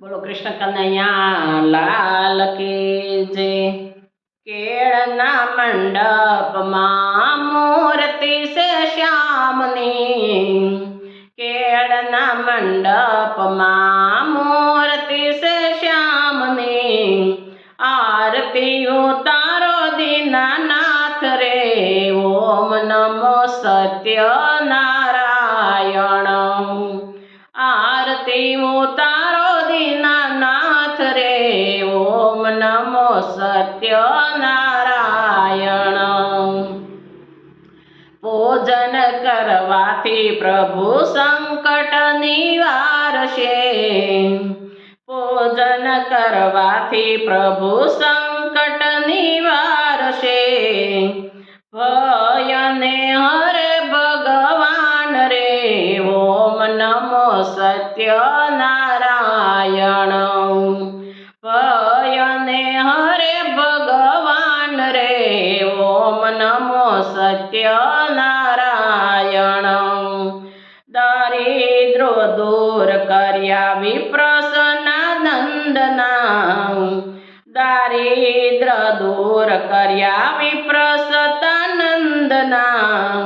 બોલો કૃષ્ણ કનૈયા લાલ કી જય. કેળના મંડપમાં મૂર્તિ છે શ્યામની, કેળના મંડપમાં મૂર્તિ છે શ્યામની, આરતી ઉતારો દીનાનાથ રે, ઓમ નમો સત્યનારાયણ. આરતી ઉતારો દીનાનાથ રે, ઓમ નમો સત્યનારાયણ. પૂજન કરવાથી પ્રભુ સંકટ નિવારશે, પૂજન કરવાથી પ્રભુ સંકટ નિવારશે, ભયને હરે ભગવાન રે, ઓમ નમો સત્યનારાયણ. ભયને હરે ભગવાન રે, ઓમ નમો સત્યનારાયણ. દરિદ્રો દૂર કર્યા વિપ્રસનાનંદના, દારિદ્ર દૂર કર્યા વિપ્રસતાનંદના,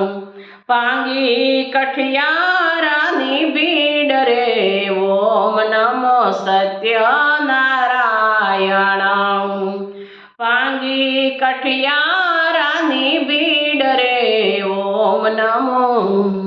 ભાંગી કઠિયારાની ભીડ રે, ઓમ નમો સત્યનારાયણ. ભાંગી કઠિયારાની ભીડ રે, ઓમ નમો